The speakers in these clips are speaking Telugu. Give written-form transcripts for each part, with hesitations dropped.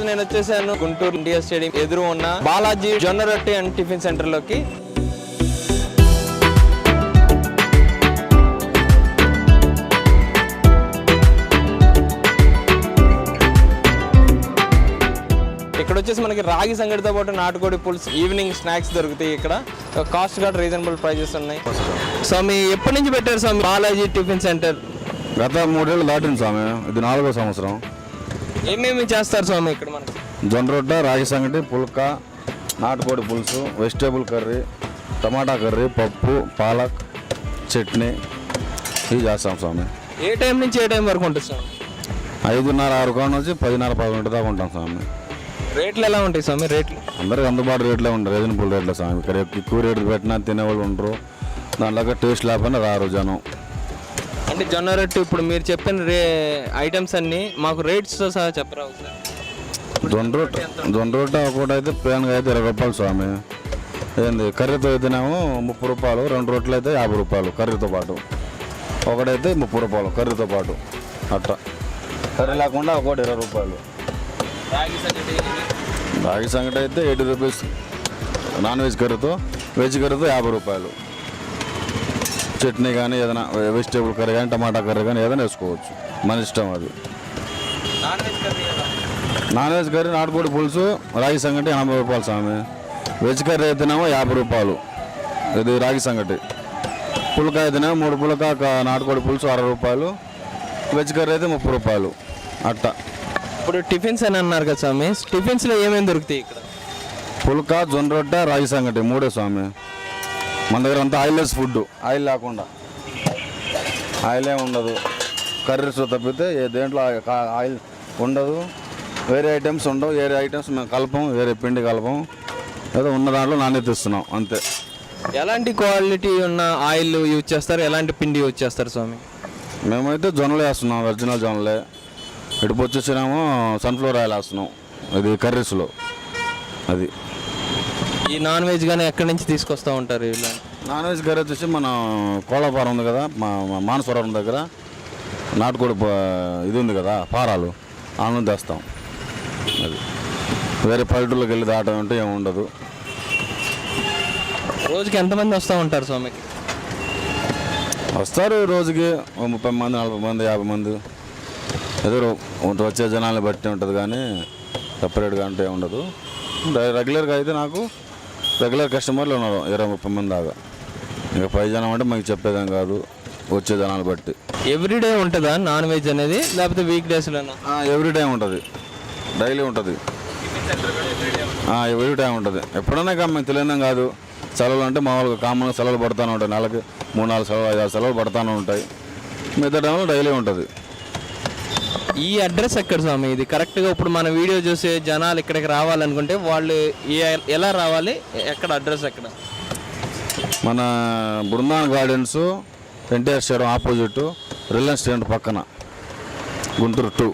నేను వచ్చేసాను గుంటూరు ఇండియా స్టేడియం ఎదురు ఉన్న బాలాజీ జొన్న రొట్టె అండ్ టిఫిన్ సెంటర్ లోకి. ఇక్కడ వచ్చేసి మనకి రాగి సంగటితో పాటు నాటుకోడి పులుసు, ఈవినింగ్ స్నాక్స్ దొరుకుతాయి. ఇక్కడ కాస్ట్ కూడా రీజనబుల్ ప్రైజెస్ ఉన్నాయి. స్వామి ఎప్పటి నుంచి పెట్టారు స్వామి బాలాజీ టిఫిన్ సెంటర్? గత 3 ఏళ్ళు దాటింది స్వామి, ఇది 4వ సంవత్సరం. ఏమేమి చేస్తారు స్వామి ఇక్కడ మనకి? జొన్న రొట్టె, రాగి సంగటి, పుల్క, నాటుకోడి పులుసు, వెజిటేబుల్ కర్రీ, టమాటా కర్రీ, పప్పు, పాలక్, చట్నీ ఇవి చేస్తాం స్వామి. ఏ టైం నుంచి ఏ టైం వరకు ఉంటుంది స్వామి? 5:30, 6 కాడ నుంచి 10:30, 11 దాకా ఉంటాం స్వామి. రేట్లు ఎలా ఉంటాయి స్వామి? రేట్లు అందరికి అందుబాటు రేట్లే ఉంటాయి, రీజనబుల్ రేట్లే స్వామి. ఇక్కడ ఎక్కువ రేట్లు పెట్టినా తినేవాళ్ళు ఉండరు, దాంట్లో టేస్ట్ లేకపోయినా రారు జనం. అంటే జొన్న రొట్టె ఇప్పుడు మీరు చెప్పిన ఐటమ్స్ అన్నీ మాకు రేట్స్తో సహా చెప్పరా సార్? జొన్న రొట్టె ఒకటి అయితే ప్లేన్గా అయితే 20 రూపాయలు స్వామి. ఏంది కర్రీతో అయితేనేమో 30 రూపాయలు, 2 రొట్టెలు అయితే 50 రూపాయలు కర్రీతో పాటు, ఒకటైతే 30 రూపాయలు కర్రీతో పాటు. అట్లా కర్రీ లేకుండా ఒకటి 20 రూపాయలు. రాగి సంగటి అయితే 80 రూపీస్ నాన్ వెజ్ కర్రీతో, వెజ్ కర్రీతో 50 రూపాయలు. చట్నీ కానీ ఏదైనా వెజిటేబుల్ కర్రీ కానీ టమాటా కర్రీ కానీ ఏదైనా వేసుకోవచ్చు, మన ఇష్టం అది. నాన్ వెజ్ కర్రీ నాటుకోడి పులుసు, రాగి సంగటి 80 రూపాయలు స్వామి. వెజ్ కర్రీ అయితేనేమో 50 రూపాయలు, ఇది రాగి సంగటి. పుల్క అయితేనేమో 3 పుల్క నాటుకోడి పులుసు 60 రూపాయలు, వెజ్ కర్రీ అయితే 30 రూపాయలు. అట్టా. ఇప్పుడు టిఫిన్స్ అని అన్నారు కదా స్వామి, టిఫిన్స్లో ఏమేమి దొరుకుతాయి ఇక్కడ? పుల్క, జొన్న రొట్టె, రాగి సంగటి 3 స్వామి. మన దగ్గర అంతా ఆయిల్లెస్ ఫుడ్, ఆయిల్ లేకుండా, ఆయిలే ఉండదు. కర్రీస్ తప్పితే దేంట్లో ఆయిల్ ఉండదు, వేరే ఐటమ్స్ ఉండవు. వేరే ఐటమ్స్ మేము కలపం, వేరే పిండి కలపం, ఏదో ఉన్న దాంట్లో నాణ్యత ఇస్తున్నాం అంతే. ఎలాంటి క్వాలిటీ ఉన్న ఆయిల్ యూజ్ చేస్తారు, ఎలాంటి పిండి యూజ్ చేస్తారు స్వామి? మేమైతే జొన్నలు వేస్తున్నాం, ఒరిజినల్ జొన్నలే. ఇటు వచ్చేసినేమో సన్ఫ్లవర్ ఆయిల్ వేస్తున్నాం, ఇది కర్రీస్లో. అది ఈ నాన్ వెజ్ కానీ ఎక్కడి నుంచి తీసుకొస్తూ ఉంటారు? ఇలా నాన్ వెజ్ కర్రీ వచ్చేసి మన కోళ్ళపారం ఉంది కదా, మా మానసవరం దగ్గర నాటుకోడి ఇది ఉంది కదా ఫారాలు, ఆనందం తెస్తాం. అది వేరే పల్లెటూళ్ళకి వెళ్ళి దాటం అంటే ఏమి ఉండదు. రోజుకి ఎంతమంది వస్తూ ఉంటారు స్వామికి? వస్తారు రోజుకి 30 మంది, 40 మంది, 50 మంది, ఏదో వచ్చే జనాన్ని బట్టి ఉంటుంది కానీ సపరేట్గా అంటే ఏమి ఉండదు. రెగ్యులర్గా అయితే నాకు రెగ్యులర్ కస్టమర్లు ఉన్నారు 20-30 మంది దాకా. ఇంకా 5 జనం అంటే మనకి చెప్పేదేం కాదు, వచ్చే జనాలు బట్టి. ఎవ్రీడే ఉంటుందా నాన్ వెజ్ అనేది, లేకపోతే వీక్ డేస్లోనా? ఎవ్రీ టైం ఉంటుంది, డైలీ ఉంటుంది, ఎవ్రీ టైం ఉంటుంది. ఎప్పుడైనా మనకు తెలియదేం కాదు. సెలవులు అంటే మామూలుగా కామన్గా సెలవులు పడుతూనే ఉంటాయి, నెలకి 3-4 సెలవులు, 5-6 సెలవులు పడుతూనే ఉంటాయి. మిగతా టైంలో డైలీ ఉంటుంది. ఈ అడ్రస్ ఎక్కడ స్వామి? ఇది కరెక్ట్గా ఇప్పుడు మన వీడియో చూసే జనాలు ఇక్కడికి రావాలనుకుంటే వాళ్ళు ఎలా రావాలి, ఎక్కడ అడ్రస్ ఎక్కడ? మన Brindavan gardens, NTR stadium opposite, Reliance stadium పక్కన, గుంటూరు 2.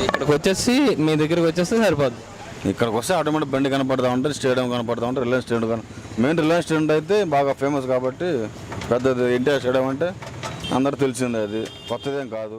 ఇక్కడికి వచ్చేసి మీ దగ్గరికి వచ్చేస్తే సరిపోద్ది. ఇక్కడికి వస్తే ఆటోమేటిక్ బండి కనపడతా ఉంటుంది, స్టేడియం కనపడతా ఉంటుంది. Reliance stadium main Reliance stadium అయితే బాగా ఫేమస్ కాబట్టి పెద్దది. ఎన్టీఆర్ స్టేడియం అంటే అందరూ తెలిసిందే, అది కొత్తదేం కాదు.